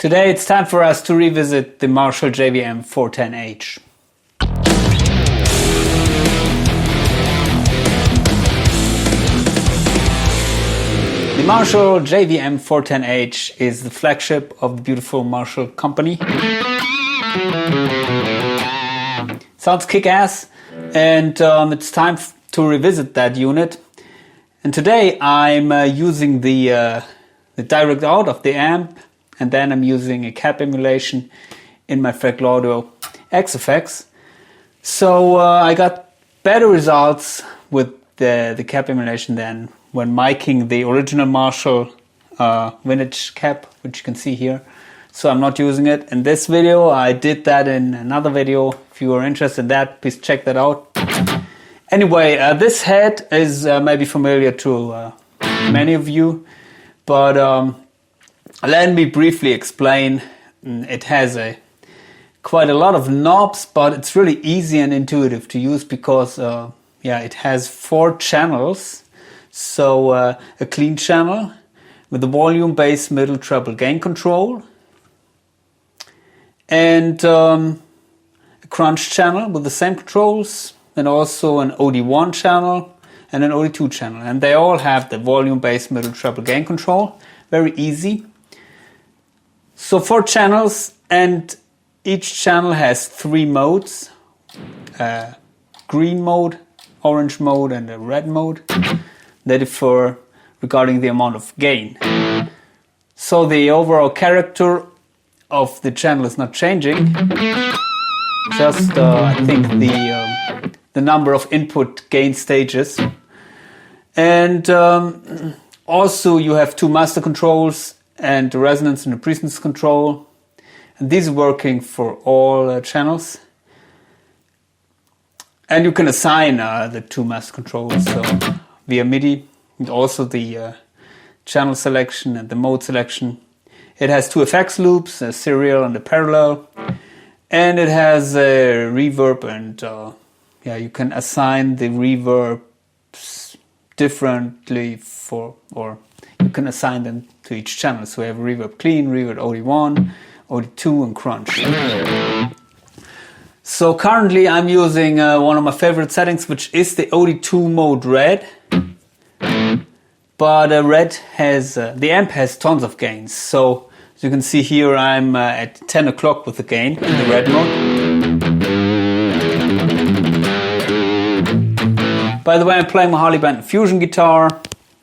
Today it's time for us to revisit the Marshall JVM 410H. The Marshall JVM 410H is the flagship of the beautiful Marshall company. Sounds kick-ass, and it's time to revisit that unit. And today I'm using the direct out of the amp, and then I'm using a cap emulation in my Fractal Audio AxeFx. So I got better results with the cap emulation than when miking the original Marshall vintage cap, which you can see here. So I'm not using it in this video. I did that in another video. If you are interested in that, please check that out. Anyway, this head is maybe familiar to many of you, but let me briefly explain. It has quite a lot of knobs, but it's really easy and intuitive to use because it has 4 channels. So a clean channel with a volume, bass, middle, treble, gain control, and a crunch channel with the same controls, and also an OD1 channel and an OD2 channel. And they all have the volume, bass, middle, treble, gain control. Very easy. So 4 channels, and each channel has 3 modes. Green mode, orange mode, and a red mode. They differ regarding the amount of gain. So the overall character of the channel is not changing. Just I think the number of input gain stages. And also you have 2 master controls and a resonance and a presence control. And these are working for all channels. And you can assign the 2 master controls via MIDI, and also the channel selection and the mode selection. It has 2 effects loops, a serial and a parallel. And it has a reverb, and you can assign the reverbs differently or you can assign them to each channel. So we have reverb clean, reverb OD1, OD2, and crunch. So currently I'm using one of my favorite settings, which is the OD2 mode red. But red has, the amp has tons of gains. So as you can see here, I'm at 10 o'clock with the gain in the red mode. By the way, I'm playing my Harley Benton Fusion guitar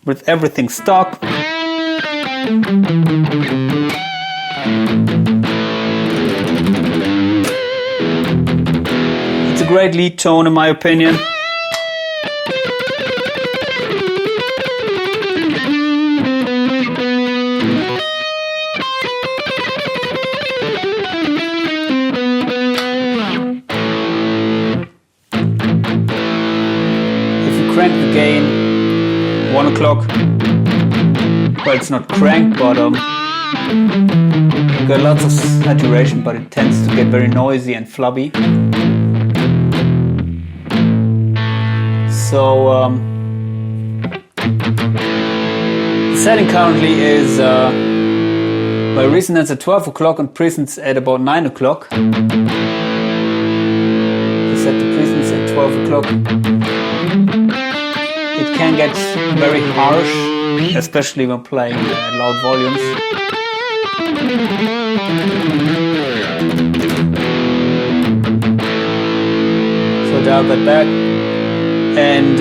with everything stock. It's a great lead tone in my opinion. Crank the gain 1 o'clock. Well, it's not cranked, but got lots of saturation, but it tends to get very noisy and flubby. So the setting currently is my resonance at 12 o'clock and presence at about 9 o'clock. I set the presence at 12 o'clock. It can get very harsh, especially when playing loud volumes. So dial that back. And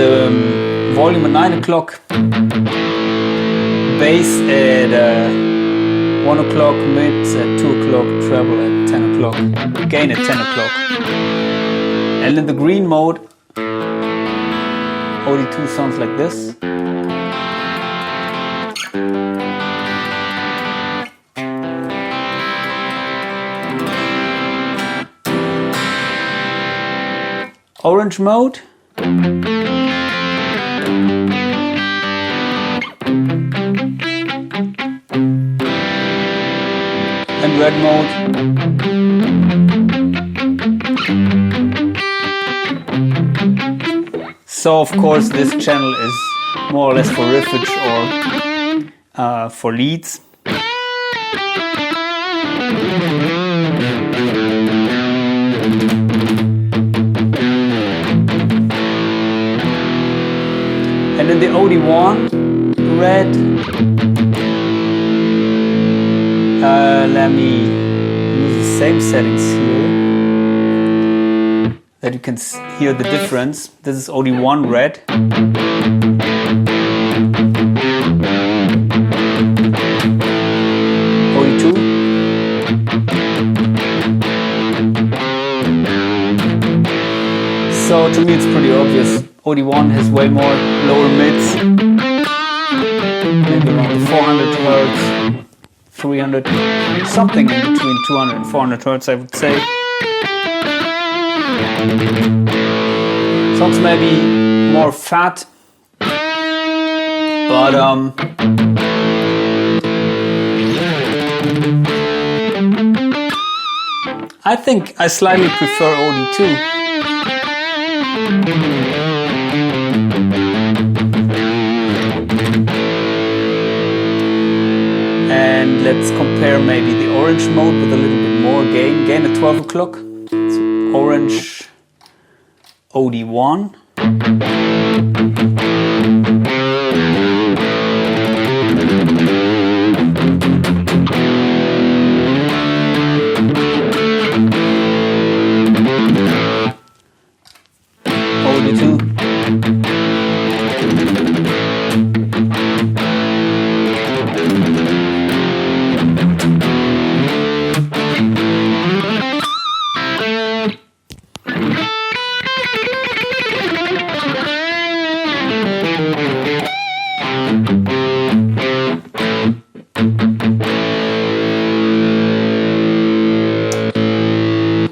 volume at 9 o'clock. Bass at 1 o'clock, mids at 2 o'clock, treble at 10 o'clock, gain at 10 o'clock. And in the green mode, OD2 sounds like this. Orange mode. And red mode. So of course this channel is more or less for riffage or for leads. And in the OD1 red, let me use the same settings here, that you can hear the difference. This is OD1 red. OD2. So to me it's pretty obvious. OD1 has way more lower mids, maybe around the 400 Hz, 300, something in between 200 and 400 Hz I would say. Sounds maybe more fat, but I think I slightly prefer OD2. And let's compare maybe the orange mode with a little bit more gain. Gain at 12 o'clock. So orange OD1. OD2.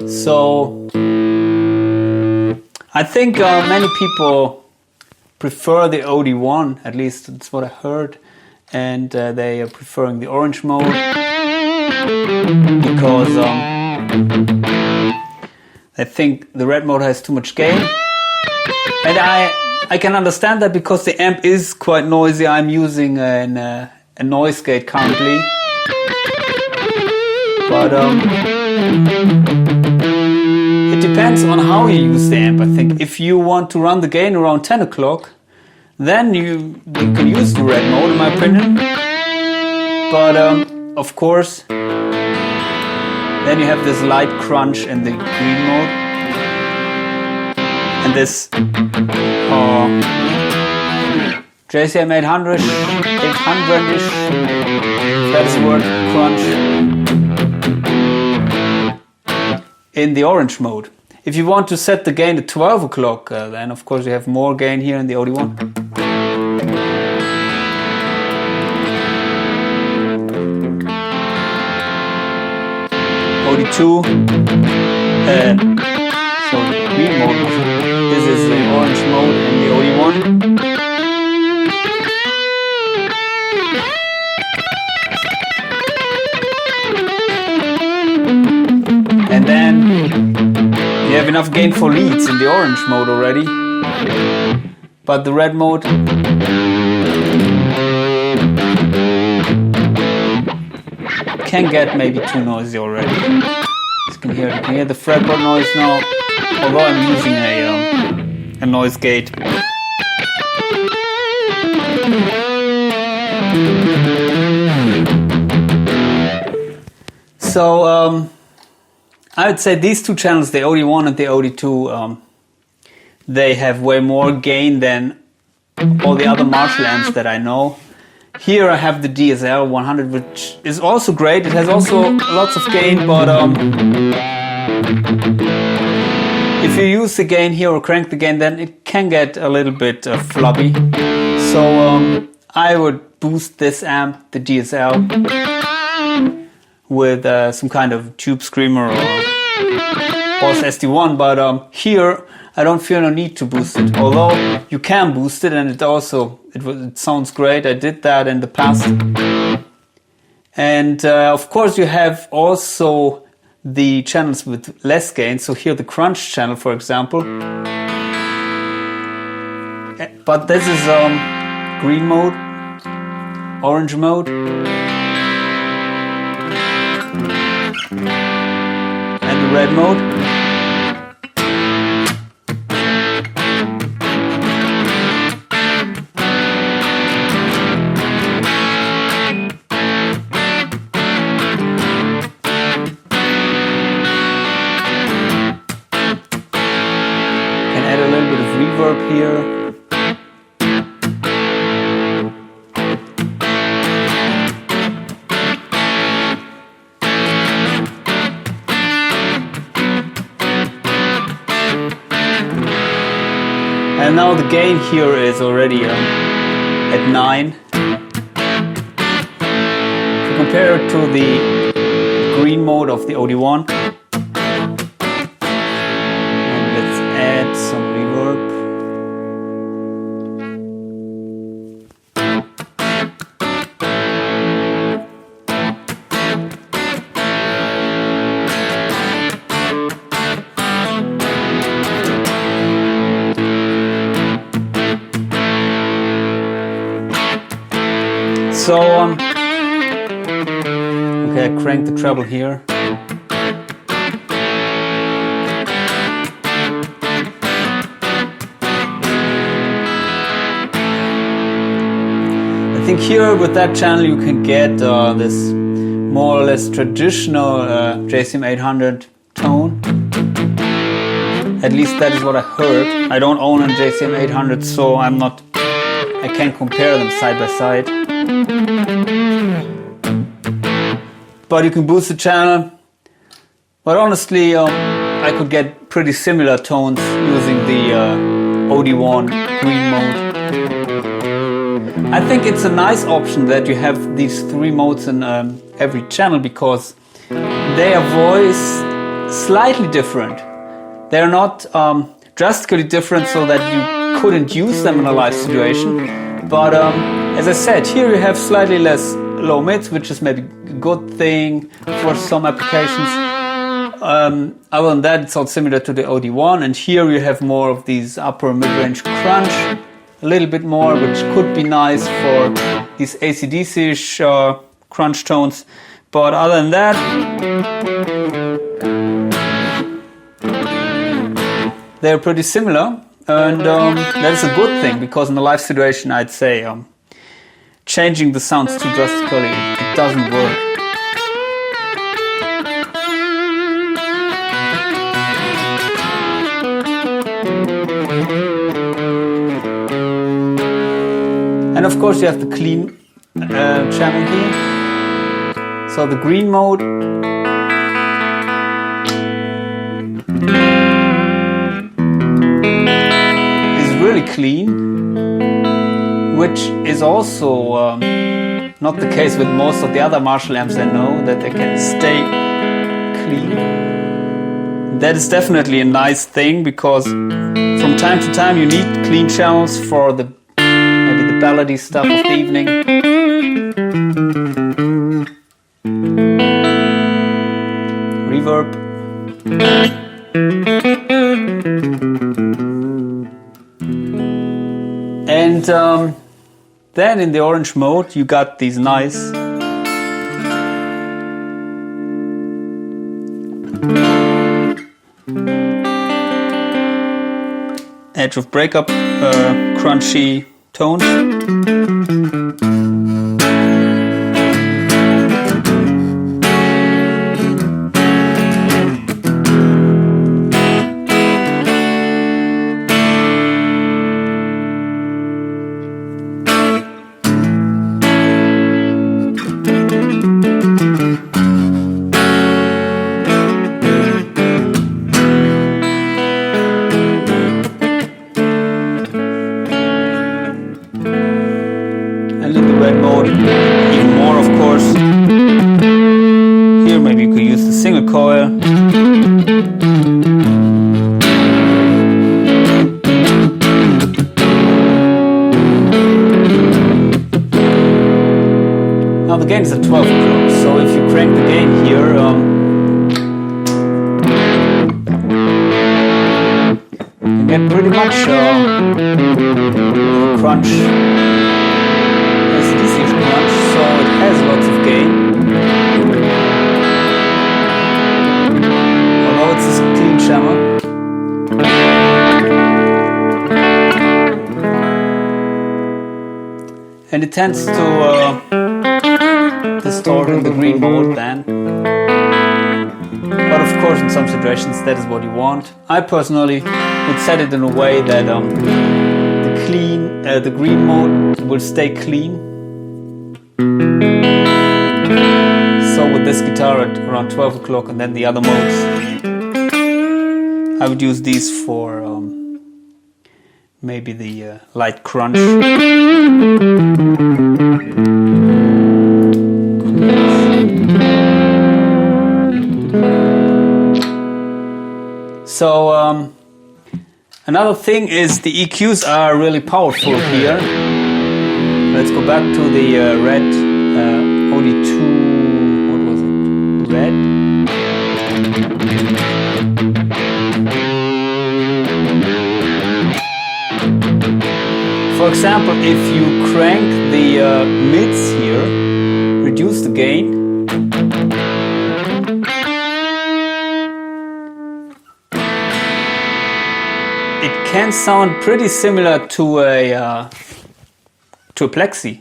So I think many people prefer the OD1, at least that's what I heard, and they are preferring the orange mode because they think the red mode has too much gain. And I can understand that because the amp is quite noisy. I'm using a noise gate currently, but it depends on how you use the amp, I think. If you want to run the gain around 10 o'clock, then you can use the red mode, in my opinion. But of course, then you have this light crunch in the green mode. And this JVM 800-ish, that is the word, crunch, in the orange mode. If you want to set the gain at 12 o'clock, then of course you have more gain here in the OD1. OD2, sorry, green mode. This is the orange mode in the OD1. And then you have enough gain for leads in the orange mode already, but the red mode can get maybe too noisy already. You can hear the fretboard noise now, although I'm using a noise gate. So I would say these two channels, the OD1 and the OD2, they have way more gain than all the other Marshall amps that I know. Here I have the DSL 100, which is also great. It has also lots of gain, but if you use the gain here or crank the gain, then it can get a little bit floppy. So I would boost this amp, the DSL, with some kind of tube screamer or Boss SD1, but here I don't feel no need to boost it, although you can boost it, and it sounds great. I did that in the past. And of course you have also the channels with less gain, so here the crunch channel, for example. But this is green mode, orange mode, and the red mode. here. And now the gain here is already at 9. To compare it to the green mode of the OD1. And let's add some reverb. So, okay, I cranked the treble here. I think here with that channel you can get this more or less traditional JVM 800 tone. At least that is what I heard. I don't own a JVM 800, so I can't compare them side by side. But you can boost the channel. But honestly, I could get pretty similar tones using the OD1 green mode. I think it's a nice option that you have these 3 modes in every channel, because they are voiced slightly different. They're not drastically different so that you couldn't use them in a live situation. But as I said, here you have slightly less low mids, which is maybe a good thing for some applications. Other than that, it's all similar to the OD1, and here you have more of these upper mid-range crunch, a little bit more, which could be nice for these AC/DC-ish crunch tones. But other than that, they're pretty similar, and that is a good thing, because in a live situation, I'd say changing the sounds too drastically, it doesn't work. And of course you have the clean channel here. So the green mode is really clean, which is also not the case with most of the other Marshall amps I know, that they can stay clean. That is definitely a nice thing, because from time to time you need clean channels for the maybe the ballady stuff of the evening. Reverb. And then in the orange mode you got these nice edge of breakup crunchy tones. Even more, of course. Here maybe you could use the single coil. Now the gain is at 12 o'clock, so if you crank the gain here, you get pretty much crunch. So it has lots of gain, although it's a clean channel. And it tends to distort in the green mode then. But of of course, in some situations that is what you want. I personally would set it in a way that the green mode will stay clean. So with this guitar at around 12 o'clock, and then the other modes, I would use these for maybe the light crunch. So another thing is the EQs are really powerful here. Let's go back to the red OD2. What was it? Red. For example, if you crank the mids here, reduce the gain, it can sound pretty similar to a plexi.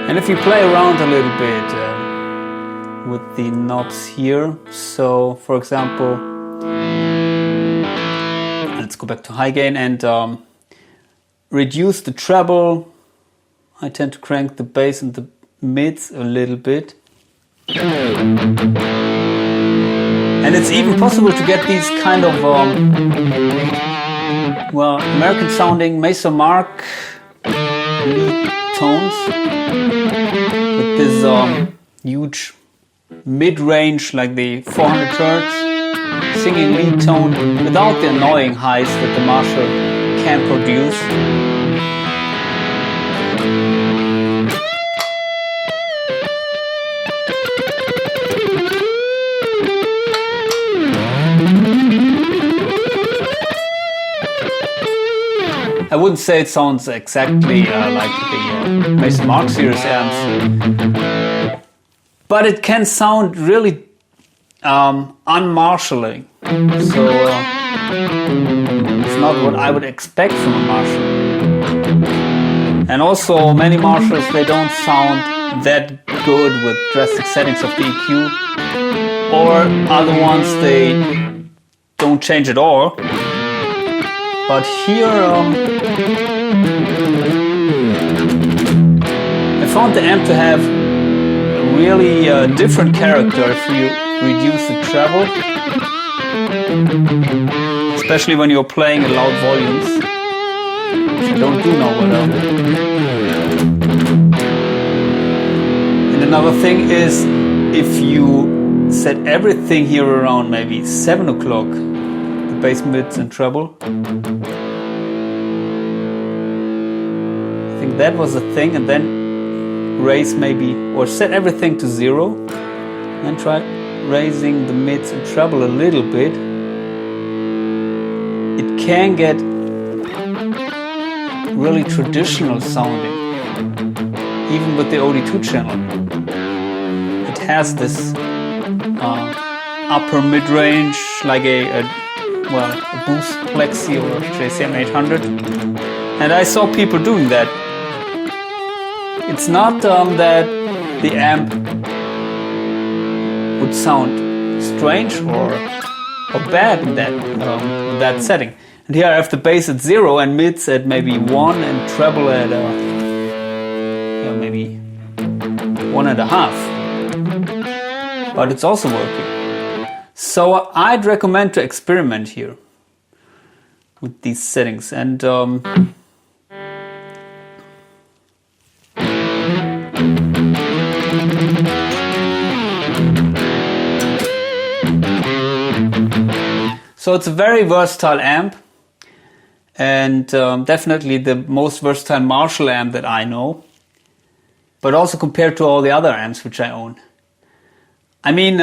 And if you play around a little bit with the knobs here, so for example, let's go back to high gain and reduce the treble. I tend to crank the bass and the mids a little bit. And it's even possible to get these kind of well, American sounding Mesa Mark lead tones with this huge mid-range, like the 400 Hz singing lead tone without the annoying highs that the Marshall can produce. I wouldn't say it sounds exactly like the Mason Mark series amps, but it can sound really unmarshalling. So it's not what I would expect from a Marshall. And also many Marshalls, they don't sound that good with drastic settings of the EQ, or other ones they don't change at all. But here I found the amp to have a really different character if you reduce the treble, especially when you're playing at loud volumes, which I don't do now well. And another thing is, if you set everything here around maybe 7 o'clock, bass, mids and treble. I think that was the thing, and then raise maybe, or set everything to 0 and try raising the mids and treble a little bit. It can get really traditional sounding, even with the OD2 channel. It has this upper mid-range, like a boost plexi or JVM 800, and I saw people doing that. It's not that the amp would sound strange or bad in that setting. And here I have the bass at 0 and mids at maybe 1 and treble at maybe 1.5. But it's also working. So I'd recommend to experiment here with these settings, and So it's a very versatile amp, and definitely the most versatile Marshall amp that I know, but also compared to all the other amps which I own. I mean,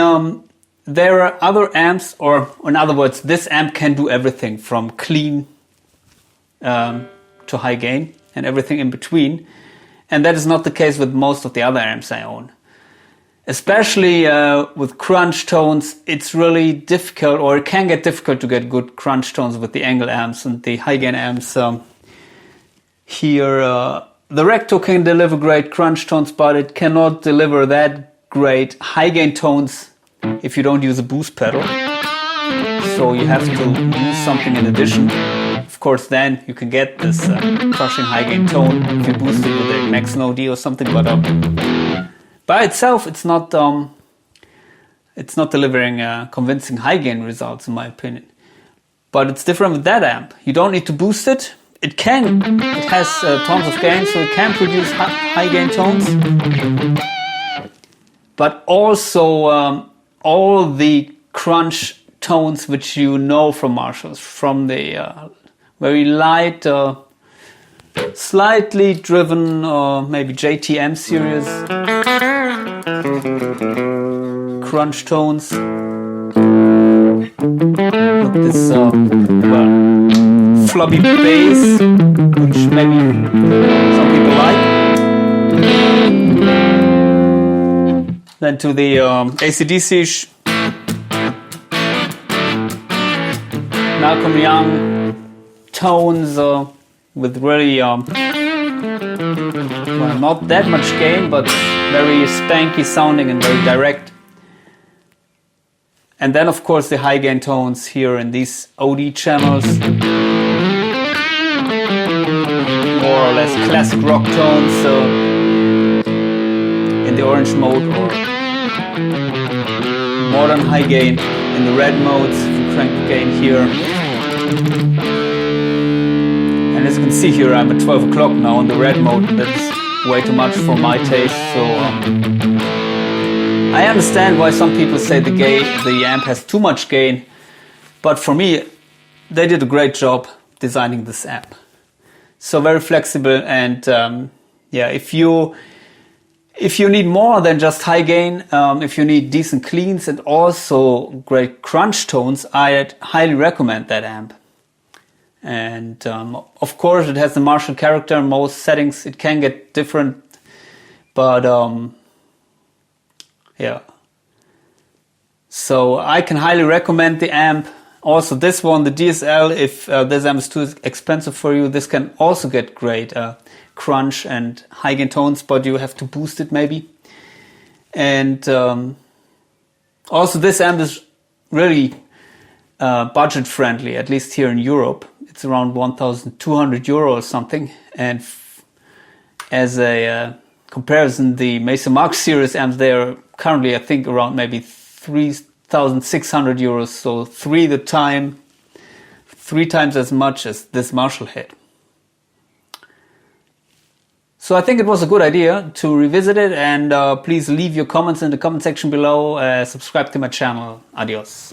there are other amps, or in other words, this amp can do everything from clean to high gain and everything in between. And that is not the case with most of the other amps I own. Especially with crunch tones, it's really difficult, or it can get difficult to get good crunch tones with the angle amps and the high gain amps. Here, the Recto can deliver great crunch tones, but it cannot deliver that great high gain tones if you don't use a boost pedal. So you have to use something in addition. Of course, then you can get this crushing high gain tone if you boost it with a Max OD or something. But by itself, it's not delivering convincing high gain results, in my opinion. But it's different with that amp. You don't need to boost it. It has tons of gain, so it can produce high gain tones. But also all the crunch tones which you know from Marshalls, from the very light, slightly driven, maybe JTM series crunch tones. Look, this floppy bass, which maybe some people like. Then to the AC/DC Malcolm Young tones with really well, not that much gain, but very spanky sounding and very direct. And then of course the high gain tones here in these OD channels, more or less classic rock tones in the orange mode, or modern high gain in the red modes. If you crank the gain here, and as you can see here, I'm at 12 o'clock now in the red mode. That's way too much for my taste. So I understand why some people say the amp has too much gain, but for me, they did a great job designing this amp. So very flexible, and yeah, if you need more than just high gain, if you need decent cleans and also great crunch tones, I'd highly recommend that amp. And of course it has the Marshall character in most settings. It can get different, but yeah. So I can highly recommend the amp. Also this one, the DSL, if this amp is too expensive for you, this can also get great crunch and high gain tones, but you have to boost it maybe. And also this amp is really budget friendly, at least here in Europe. It's around 1,200 euro or something. And as a comparison, the Mesa Max series amps, they are currently, I think, around maybe 3,600 euros. So three times as much as this Marshall head. So I think it was a good idea to revisit it, and please leave your comments in the comment section below. Subscribe to my channel. Adios.